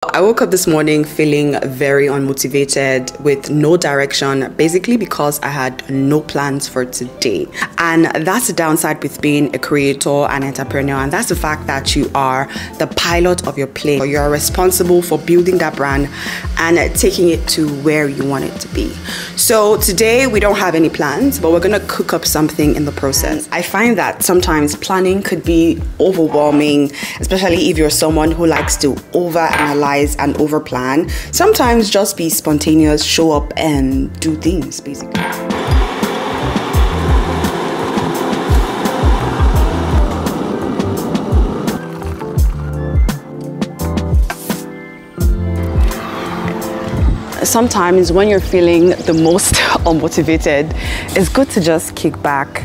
I woke up this morning feeling very unmotivated with no direction, basically because I had no plans for today. And that's the downside with being a creator and entrepreneur, and that's the fact that you are the pilot of your plane. You're responsible for building that brand and taking it to where you want it to be. So today we don't have any plans, but we're gonna cook up something in the process. I find that sometimes planning could be overwhelming, especially if you're someone who likes to overanalyze and over plan. Sometimes just be spontaneous, show up and do things basically. Sometimes when you're feeling the most unmotivated, it's good to just kick back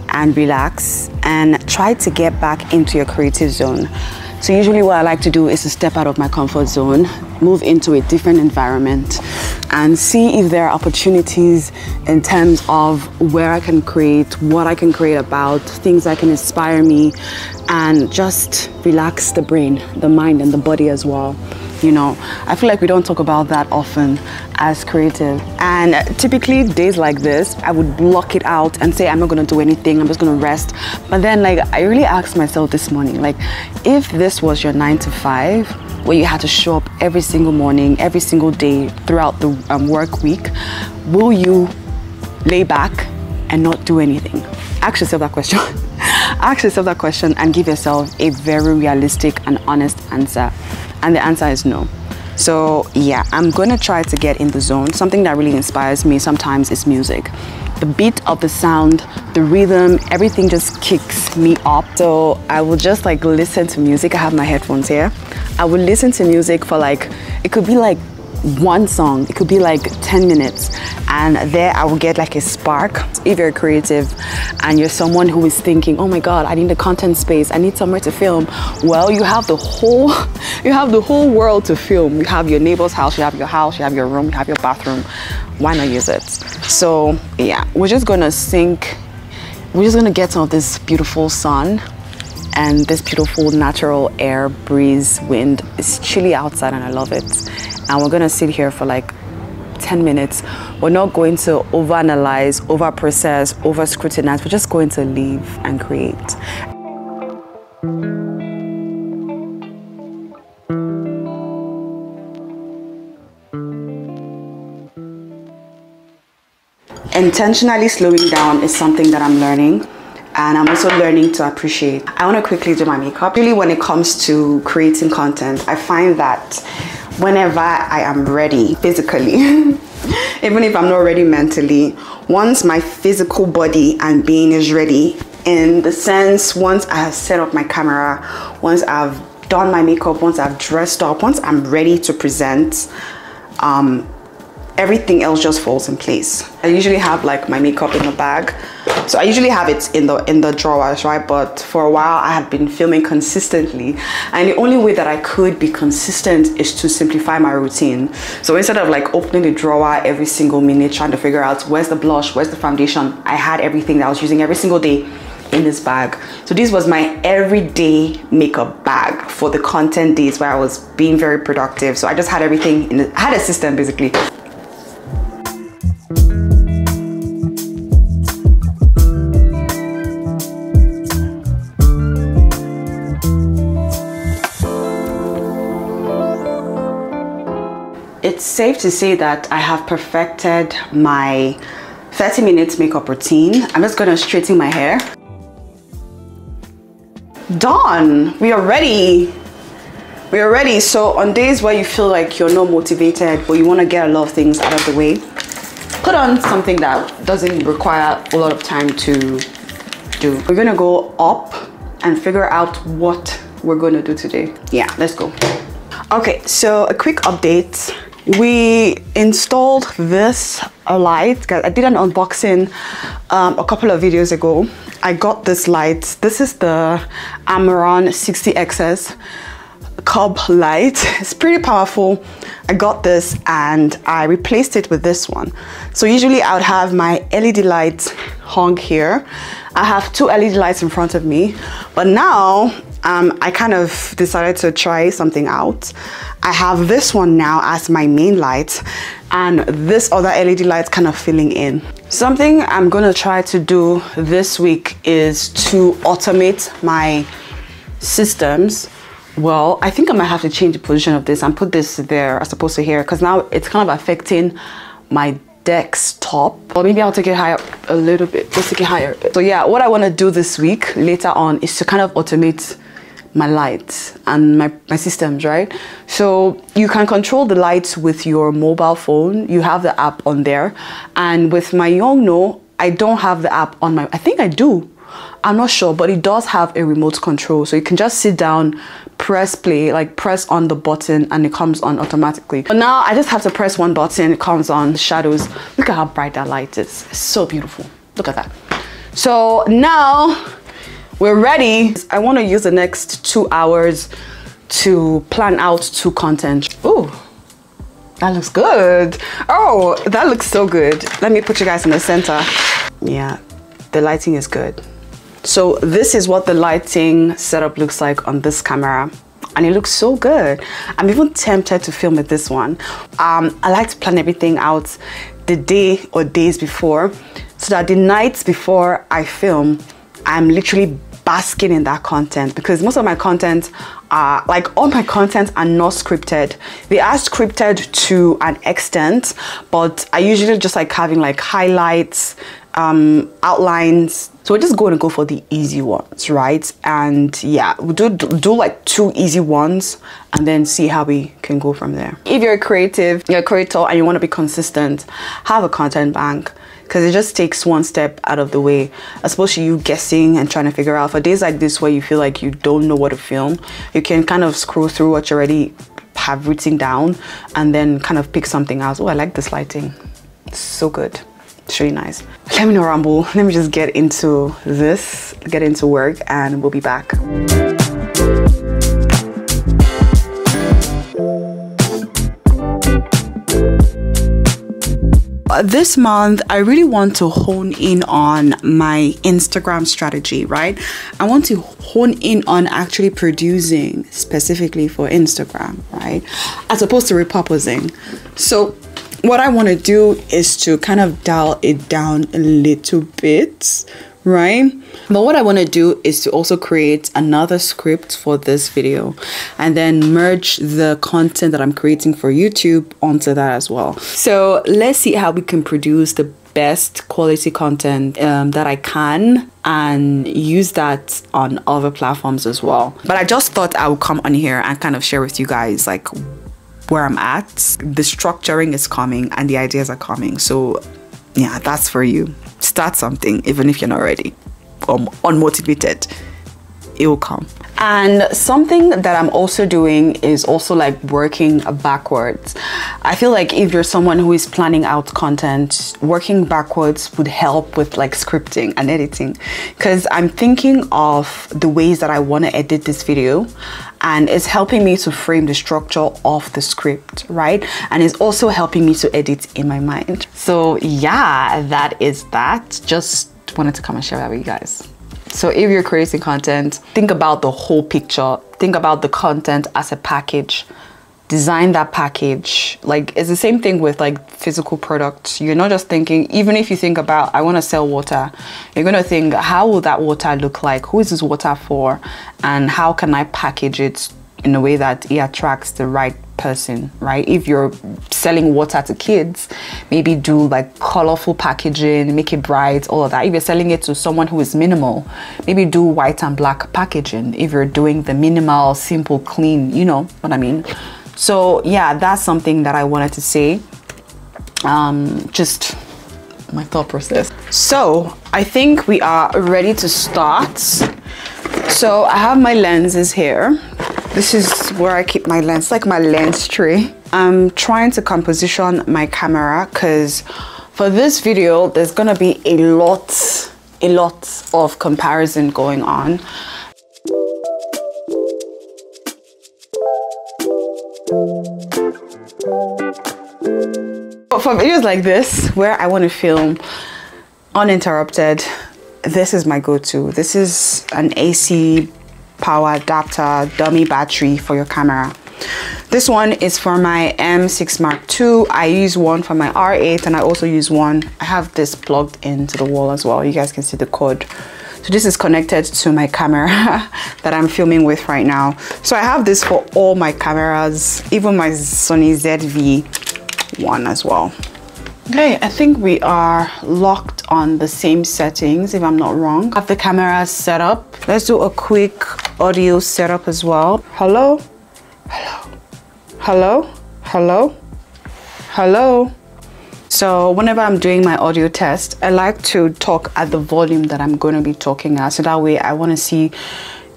and relax and try to get back into your creative zone. So usually what I like to do is to step out of my comfort zone, move into a different environment and see if there are opportunities in terms of where I can create, what I can create about, things that can inspire me, and just relax the brain, the mind and the body as well. You know, I feel like we don't talk about that often as creative. And typically days like this, I would block it out and say, I'm not gonna do anything, I'm just gonna rest. But then I really asked myself this morning, if this was your 9 to 5, where you had to show up every single morning, every single day throughout the work week, will you lay back and not do anything? Ask yourself that question. Ask yourself that question and give yourself a very realistic and honest answer. And the answer is no. So yeah, I'm gonna try to get in the zone. Something that really inspires me sometimes is music. The beat of the sound, the rhythm, everything just kicks me up. So I will just listen to music. I have my headphones here. I will listen to music for it could be one song, it could be 10 minutes, and there I will get a spark. If you're creative and you're someone who is thinking, oh my god, I need a content space, I need somewhere to film, well, you have the whole world to film. You have your neighbor's house, you have your room, you have your bathroom. Why not use it? So yeah, we're just gonna get some of this beautiful sun and this beautiful natural air, breeze, wind. It's chilly outside and I love it. And we're gonna sit here for 10 minutes. We're not going to overanalyze, over-process, over-scrutinize. We're just going to live and create. Intentionally slowing down is something that I'm learning, and I'm also learning to appreciate. I want to quickly do my makeup. Really, when it comes to creating content, I find that whenever I am ready physically, even if I'm not ready mentally, once my physical body and being is ready, in the sense, once I have set up my camera, once I've done my makeup, once I've dressed up, once I'm ready to present, everything else just falls in place. I usually have my makeup in the bag, so I usually have it in the drawers, right? But for a while I had been filming consistently, and the only way that I could be consistent is to simplify my routine. So instead of opening the drawer every single minute trying to figure out where's the blush, where's the foundation, I had everything that I was using every single day in this bag. So this was my everyday makeup bag for the content days where I was being very productive. So I just had everything I had a system basically. It's safe to say that I have perfected my 30 minutes makeup routine. I'm just gonna straighten my hair. Done! We are ready. We are ready. So on days where you feel like you're not motivated, but you want to get a lot of things out of the way, put on something that doesn't require a lot of time to do. We're gonna go up and figure out what we're gonna do today. Yeah, let's go. Okay, so a quick update. We installed this light. Guys, I did an unboxing a couple of videos ago. I got this light. This is the Amaran 60XS Cob light. It's pretty powerful. I got this and I replaced it with this one. So usually I would have my LED light hung here. I have two LED lights in front of me, but now I kind of decided to try something out. I have this one now as my main light, and this other LED light kind of filling in. Something I'm gonna try to do this week is to automate my systems. Well, I think I might have to change the position of this and put this there as opposed to here, because now it's kind of affecting my desktop. Or maybe I'll take it higher a little bit. Let's take it higher a bit. So yeah, what I want to do this week later on is to kind of automate my lights and my systems, right? So you can control the lights with your mobile phone. You have the app on there. And with my Yongno, I don't have the app on my, I think I do. I'm not sure, but it does have a remote control. So you can just sit down, press play, like press on the button and it comes on automatically. But now I just have to press one button, it comes on, shadows. Look at how bright that light is. It's so beautiful. Look at that. So now we're ready. I want to use the next 2 hours to plan out 2 content. Oh, that looks good. Oh, that looks so good. Let me put you guys in the center. Yeah, the lighting is good. So this is what the lighting setup looks like on this camera, and it looks so good. I'm even tempted to film with this one. I like to plan everything out the day or days before, so that the nights before I film, I'm literally basking in that content, because most of my content are like, all my content are not scripted. They are scripted to an extent, but I usually just like having like highlights, outlines. So we're just going to go for the easy ones, right? And yeah, we'll do like 2 easy ones and then see how we can go from there. If you're a creative, you're a creator and you want to be consistent, have a content bank, because it just takes one step out of the way, as opposed to you guessing and trying to figure out. For days like this where you feel like you don't know what to film, you can kind of scroll through what you already have written down and then kind of pick something else. Oh, I like this lighting. It's so good. It's really nice. Let me know, Rambo. Let me just get into this, get into work, and we'll be back. This month, I really want to hone in on my Instagram strategy, right? I want to hone in on actually producing specifically for Instagram, right? As opposed to repurposing. So what I want to do is to kind of dial it down a little bit, right? But what I want to do is to also create another script for this video and then merge the content that I'm creating for YouTube onto that as well. So let's see how we can produce the best quality content that I can and use that on other platforms as well. But I just thought I would come on here and kind of share with you guys like where I'm at. The structuring is coming and the ideas are coming. So yeah, that's for you. Start something, even if you're not ready or unmotivated, it will come. And something that I'm also doing is also like working backwards. I feel like if you're someone who is planning out content, working backwards would help with like scripting and editing, because I'm thinking of the ways that I want to edit this video, and it's helping me to frame the structure of the script, right? And it's also helping me to edit in my mind. So yeah, that is that. Just wanted to come and share that with you guys. So if you're creating content, think about the whole picture. Think about the content as a package. Design that package. Like, it's the same thing with like physical products. You're not just thinking, even if you think about, I want to sell water, you're going to think, how will that water look like? Who is this water for? And how can I package it in a way that it attracts the right person, right? If you're selling water to kids, maybe do like colorful packaging, make it bright, all of that. If you're selling it to someone who is minimal, maybe do white and black packaging. If you're doing the minimal, simple, clean, you know what I mean? So yeah, that's something that I wanted to say. Just my thought process. So I think we are ready to start. So I have my lenses here. This is where I keep my lens, like my lens tray. I'm trying to composition my camera because for this video, there's gonna be a lot of comparison going on. But for videos like this, where I want to film uninterrupted, this is my go-to. This is an AC power adapter dummy battery for your camera. This one is for my M6 Mark II. I use one for my R8 and I also use one. I have this plugged into the wall as well. You guys can see the cord. So this is connected to my camera that I'm filming with right now. So I have this for all my cameras, even my Sony ZV-1 as well. Okay, I think we are locked on the same settings, if I'm not wrong. I have the camera set up. Let's do a quick audio setup as well. Hello? Hello? Hello? Hello? Hello? So whenever I'm doing my audio test, I like to talk at the volume that I'm going to be talking at. So that way I want to see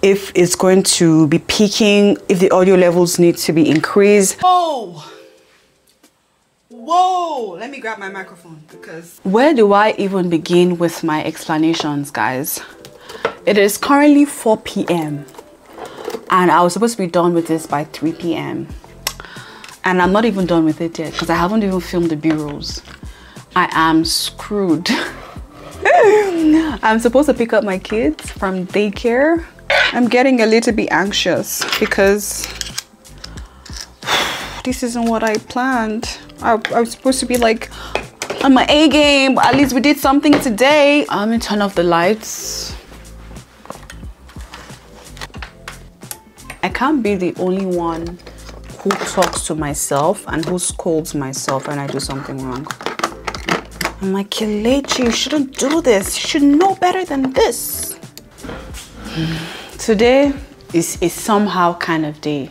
if it's going to be peaking, if the audio levels need to be increased. Whoa! Whoa! Let me grab my microphone because... Where do I even begin with my explanations, guys? It is currently 4 p.m. and I was supposed to be done with this by 3 p.m. And I'm not even done with it yet because I haven't even filmed the B-rolls. I am screwed. I'm supposed to pick up my kids from daycare. I'm getting a little bit anxious because this isn't what I planned. I was supposed to be like on my A game, but at least we did something today. I'm gonna turn off the lights. I can't be the only one who talks to myself and who scolds myself when I do something wrong. I'm like, Kelechi, you shouldn't do this. You should know better than this. Today is a somehow kind of day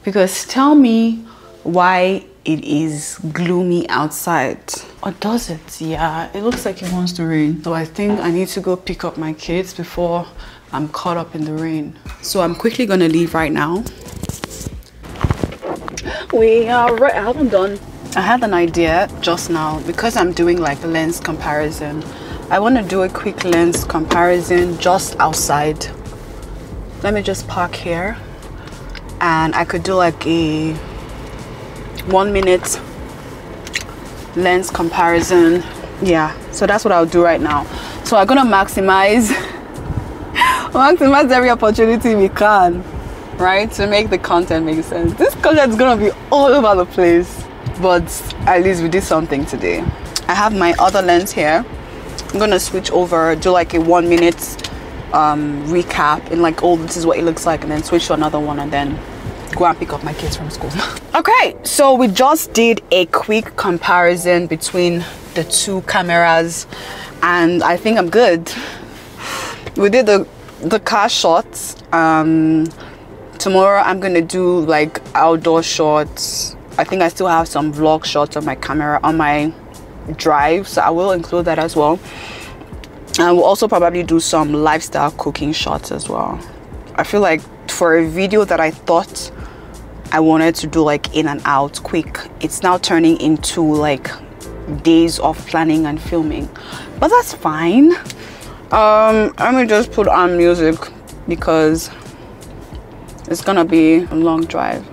because tell me why it is gloomy outside. Or does it? Yeah, it looks like it wants to rain. So I think I need to go pick up my kids before I'm caught up in the rain. So I'm quickly gonna leave right now. We are right. I haven't done. I had an idea just now because I'm doing like lens comparison. I want to do a quick lens comparison just outside. Let me just park here and I could do like a 1 minute lens comparison. Yeah, so that's what I'll do right now. So I'm gonna maximize every opportunity we can, right, to make the content make sense. This content is gonna be all over the place, but at least we did something today. I have my other lens here. I'm gonna switch over, do like a 1 minute recap in like, oh, this is what it looks like, and then switch to another one and then go and pick up my kids from school. Okay, so we just did a quick comparison between the two cameras and I think I'm good. We did the car shots. Tomorrow I'm gonna do like outdoor shots. I think I still have some vlog shots on my camera on my drive, so I will include that as well. And we'll also probably do some lifestyle cooking shots as well. I feel like for a video that I thought I wanted to do like in and out quick, it's now turning into like days of planning and filming, but that's fine. Let me just put on music because it's gonna be a long drive.